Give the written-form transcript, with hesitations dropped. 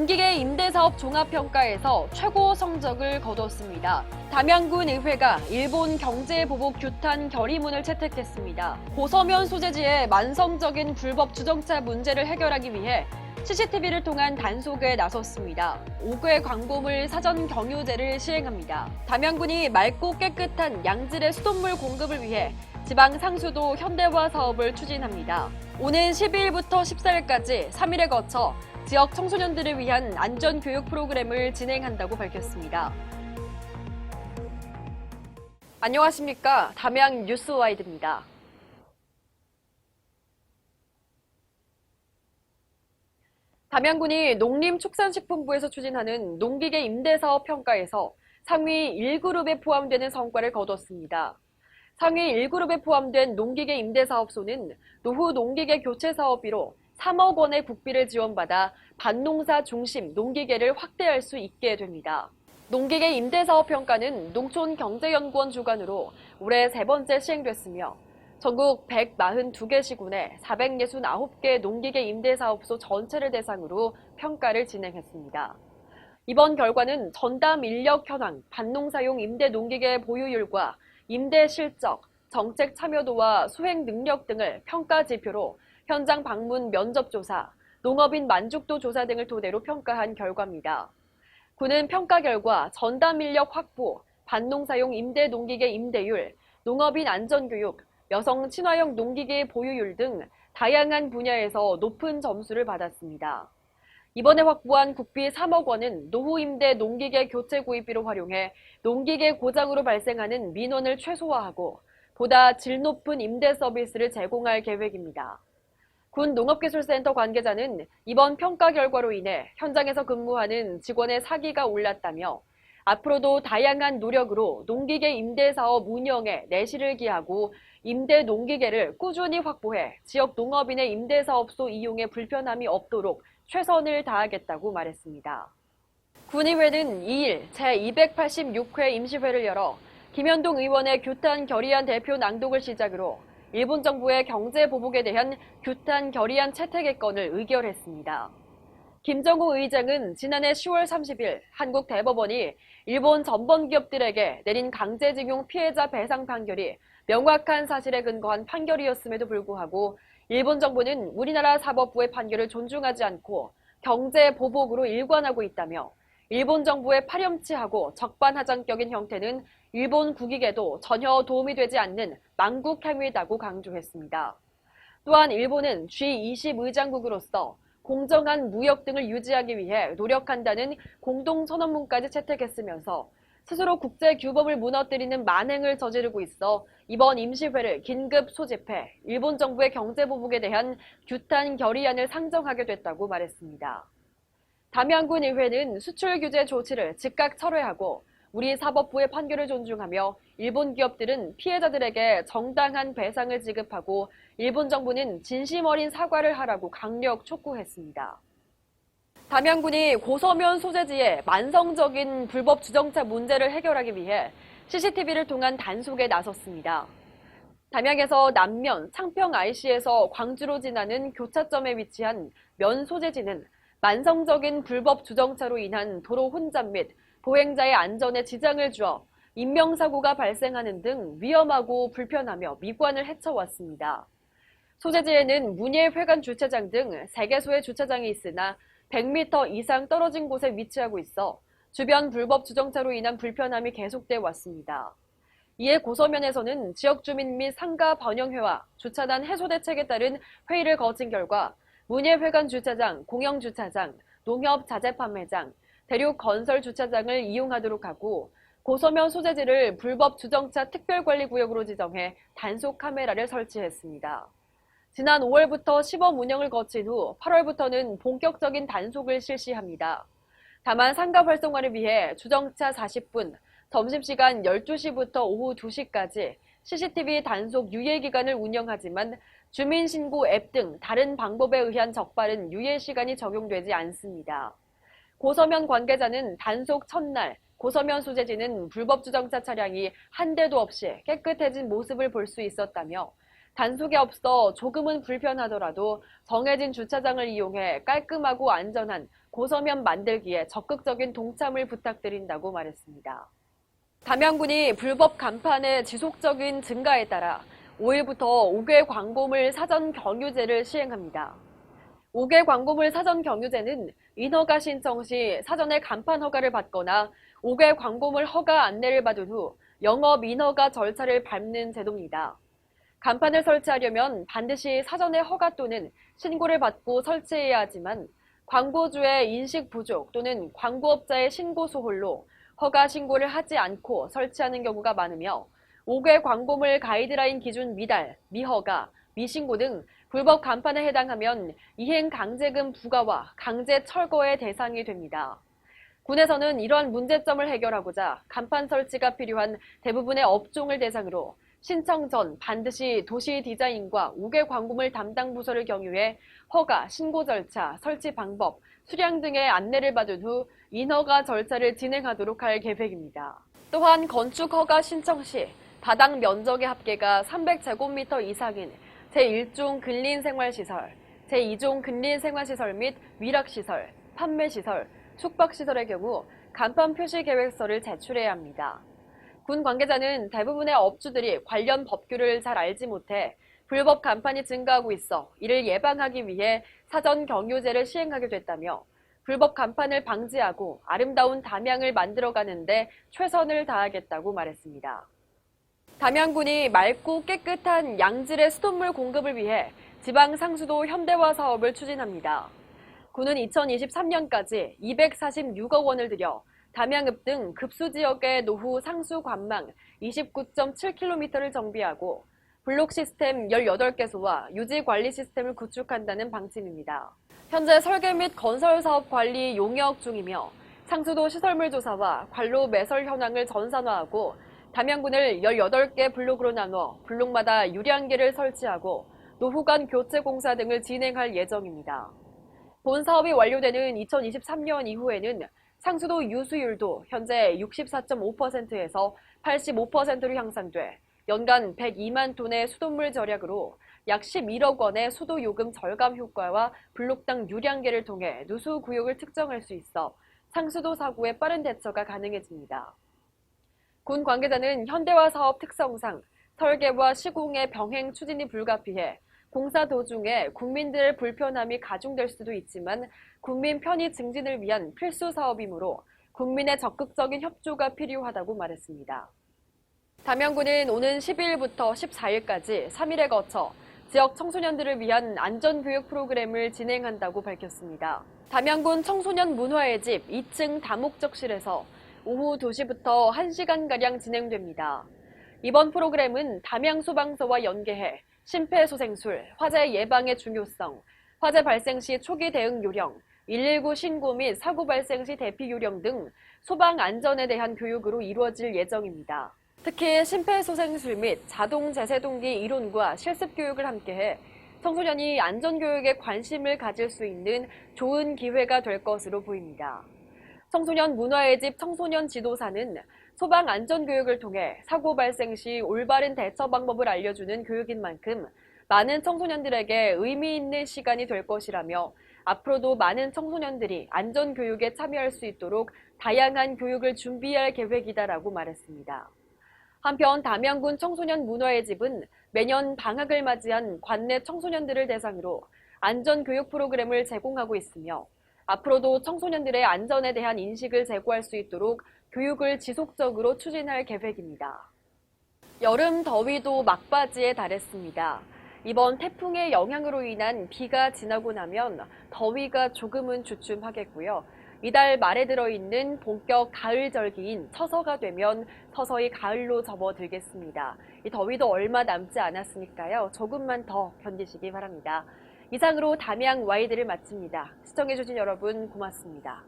농기계 임대사업 종합평가에서 최고 성적을 거뒀습니다. 담양군 의회가 일본 경제보복 규탄 결의문을 채택했습니다. 고서면 소재지의 만성적인 불법 주정차 문제를 해결하기 위해 CCTV를 통한 단속에 나섰습니다. 5개 광고물 사전 경유제를 시행합니다. 담양군이 맑고 깨끗한 양질의 수돗물 공급을 위해 지방 상수도 현대화 사업을 추진합니다. 오는 12일부터 14일까지 3일에 거쳐 지역 청소년들을 위한 안전교육 프로그램을 진행한다고 밝혔습니다. 안녕하십니까. 담양 뉴스와이드입니다. 담양군이 농림축산식품부에서 추진하는 농기계 임대사업 평가에서 상위 1그룹에 포함되는 성과를 거뒀습니다. 상위 1그룹에 포함된 농기계 임대사업소는 노후 농기계 교체 사업비로 3억 원의 국비를 지원받아 밭농사 중심 농기계를 확대할 수 있게 됩니다. 농기계 임대사업 평가는 농촌경제연구원 주관으로 올해 3번째 시행됐으며 전국 142개 시군에 469개 농기계 임대사업소 전체를 대상으로 평가를 진행했습니다. 이번 결과는 전담 인력 현황, 밭농사용 임대 농기계 보유율과 임대 실적, 정책 참여도와 수행 능력 등을 평가 지표로 현장 방문 면접 조사, 농업인 만족도 조사 등을 토대로 평가한 결과입니다. 군은 평가 결과 전담 인력 확보, 밭농사용 임대 농기계 임대율, 농업인 안전교육, 여성 친화형 농기계 보유율 등 다양한 분야에서 높은 점수를 받았습니다. 이번에 확보한 국비 3억 원은 노후 임대 농기계 교체 구입비로 활용해 농기계 고장으로 발생하는 민원을 최소화하고 보다 질 높은 임대 서비스를 제공할 계획입니다. 군 농업기술센터 관계자는 이번 평가 결과로 인해 현장에서 근무하는 직원의 사기가 올랐다며 앞으로도 다양한 노력으로 농기계 임대사업 운영에 내실을 기하고 임대 농기계를 꾸준히 확보해 지역 농업인의 임대사업소 이용에 불편함이 없도록 최선을 다하겠다고 말했습니다. 군의회는 2일 제286회 임시회를 열어 김현동 의원의 규탄 결의안 대표 낭독을 시작으로 일본 정부의 경제 보복에 대한 규탄 결의안 채택의 건을 의결했습니다. 김정우 의장은 지난해 10월 30일 한국 대법원이 일본 전범 기업들에게 내린 강제징용 피해자 배상 판결이 명확한 사실에 근거한 판결이었음에도 불구하고 일본 정부는 우리나라 사법부의 판결을 존중하지 않고 경제 보복으로 일관하고 있다며 일본 정부의 파렴치하고 적반하장격인 형태는 일본 국익에도 전혀 도움이 되지 않는 망국 행위다고 강조했습니다. 또한 일본은 G20 의장국으로서 공정한 무역 등을 유지하기 위해 노력한다는 공동선언문까지 채택했으면서 스스로 국제규범을 무너뜨리는 만행을 저지르고 있어 이번 임시회를 긴급 소집해 일본 정부의 경제보복에 대한 규탄 결의안을 상정하게 됐다고 말했습니다. 담양군 의회는 수출 규제 조치를 즉각 철회하고 우리 사법부의 판결을 존중하며 일본 기업들은 피해자들에게 정당한 배상을 지급하고 일본 정부는 진심 어린 사과를 하라고 강력 촉구했습니다. 담양군이 고서면 소재지의 만성적인 불법 주정차 문제를 해결하기 위해 CCTV를 통한 단속에 나섰습니다. 담양에서 남면 창평 IC에서 광주로 지나는 교차점에 위치한 면 소재지는 만성적인 불법 주정차로 인한 도로 혼잡 및 보행자의 안전에 지장을 주어 인명사고가 발생하는 등 위험하고 불편하며 미관을 헤쳐왔습니다. 소재지에는 문예회관 주차장 등 3개소의 주차장이 있으나 100m 이상 떨어진 곳에 위치하고 있어 주변 불법 주정차로 인한 불편함이 계속돼 왔습니다. 이에 고서면에서는 지역 주민 및 상가 번영회와 주차단 해소 대책에 따른 회의를 거친 결과 문예회관 주차장, 공영주차장, 농협 자재판매장, 대륙 건설 주차장을 이용하도록 하고 고서면 소재지를 불법 주정차 특별관리구역으로 지정해 단속 카메라를 설치했습니다. 지난 5월부터 시범 운영을 거친 후 8월부터는 본격적인 단속을 실시합니다. 다만 상가 활성화를 위해 주정차 40분, 점심시간 12시부터 오후 2시까지 CCTV 단속 유예기간을 운영하지만 주민신고 앱 등 다른 방법에 의한 적발은 유예시간이 적용되지 않습니다. 고서면 관계자는 단속 첫날 고서면 소재지는 불법 주정차 차량이 한 대도 없이 깨끗해진 모습을 볼 수 있었다며 단속에 앞서 조금은 불편하더라도 정해진 주차장을 이용해 깔끔하고 안전한 고서면 만들기에 적극적인 동참을 부탁드린다고 말했습니다. 담양군이 불법 간판의 지속적인 증가에 따라 5일부터 5개 광고물 사전 경유제를 시행합니다. 5개 광고물 사전 경유제는 인허가 신청 시 사전에 간판 허가를 받거나 5개 광고물 허가 안내를 받은 후 영업 인허가 절차를 밟는 제도입니다. 간판을 설치하려면 반드시 사전에 허가 또는 신고를 받고 설치해야 하지만 광고주의 인식 부족 또는 광고업자의 신고 소홀로 허가 신고를 하지 않고 설치하는 경우가 많으며 5개 광고물 가이드라인 기준 미달, 미허가, 미신고 등 불법 간판에 해당하면 이행 강제금 부과와 강제 철거의 대상이 됩니다. 군에서는 이러한 문제점을 해결하고자 간판 설치가 필요한 대부분의 업종을 대상으로 신청 전 반드시 도시 디자인과 5개 광고물 담당 부서를 경유해 허가, 신고 절차, 설치 방법, 수량 등의 안내를 받은 후 인허가 절차를 진행하도록 할 계획입니다. 또한 건축 허가 신청 시 바닥 면적의 합계가 300제곱미터 이상인 제1종 근린생활시설, 제2종 근린생활시설 및 위락시설, 판매시설, 숙박시설의 경우 간판 표시 계획서를 제출해야 합니다. 군 관계자는 대부분의 업주들이 관련 법규를 잘 알지 못해 불법 간판이 증가하고 있어 이를 예방하기 위해 사전 경유제를 시행하게 됐다며 불법 간판을 방지하고 아름다운 담양을 만들어가는데 최선을 다하겠다고 말했습니다. 담양군이 맑고 깨끗한 양질의 수돗물 공급을 위해 지방상수도 현대화 사업을 추진합니다. 군은 2023년까지 246억 원을 들여 담양읍 등 급수지역의 노후 상수 관망 29.7km를 정비하고 블록 시스템 18개소와 유지 관리 시스템을 구축한다는 방침입니다. 현재 설계 및 건설 사업 관리 용역 중이며 상수도 시설물 조사와 관로 매설 현황을 전산화하고 담양군을 18개 블록으로 나눠 블록마다 유량계를 설치하고 노후 간 교체 공사 등을 진행할 예정입니다. 본 사업이 완료되는 2023년 이후에는 상수도 유수율도 현재 64.5%에서 85%로 향상돼 연간 102만 톤의 수돗물 절약으로 약 11억 원의 수도 요금 절감 효과와 블록당 유량계를 통해 누수 구역을 특정할 수 있어 상수도 사고에 빠른 대처가 가능해집니다. 군 관계자는 현대화 사업 특성상 설계와 시공의 병행 추진이 불가피해 공사 도중에 국민들의 불편함이 가중될 수도 있지만 국민 편의 증진을 위한 필수 사업이므로 국민의 적극적인 협조가 필요하다고 말했습니다. 담양군은 오는 12일부터 14일까지 3일에 거쳐 지역 청소년들을 위한 안전교육 프로그램을 진행한다고 밝혔습니다. 담양군 청소년 문화의 집 2층 다목적실에서 오후 2시부터 1시간가량 진행됩니다. 이번 프로그램은 담양소방서와 연계해 심폐소생술, 화재 예방의 중요성, 화재 발생 시 초기 대응 요령, 119 신고 및 사고 발생 시 대피 요령 등 소방 안전에 대한 교육으로 이루어질 예정입니다. 특히 심폐소생술 및 자동 제세동기 이론과 실습 교육을 함께해 청소년이 안전교육에 관심을 가질 수 있는 좋은 기회가 될 것으로 보입니다. 청소년 문화의 집 청소년 지도사는 소방 안전교육을 통해 사고 발생 시 올바른 대처 방법을 알려주는 교육인 만큼 많은 청소년들에게 의미 있는 시간이 될 것이라며 앞으로도 많은 청소년들이 안전교육에 참여할 수 있도록 다양한 교육을 준비할 계획이다라고 말했습니다. 한편 담양군 청소년 문화의 집은 매년 방학을 맞이한 관내 청소년들을 대상으로 안전교육 프로그램을 제공하고 있으며 앞으로도 청소년들의 안전에 대한 인식을 제고할 수 있도록 교육을 지속적으로 추진할 계획입니다. 여름 더위도 막바지에 달했습니다. 이번 태풍의 영향으로 인한 비가 지나고 나면 더위가 조금은 주춤하겠고요. 이달 말에 들어있는 본격 가을 절기인 처서가 되면 서서히 가을로 접어들겠습니다. 이 더위도 얼마 남지 않았으니까요. 조금만 더 견디시기 바랍니다. 이상으로 담양 와이드를 마칩니다. 시청해주신 여러분 고맙습니다.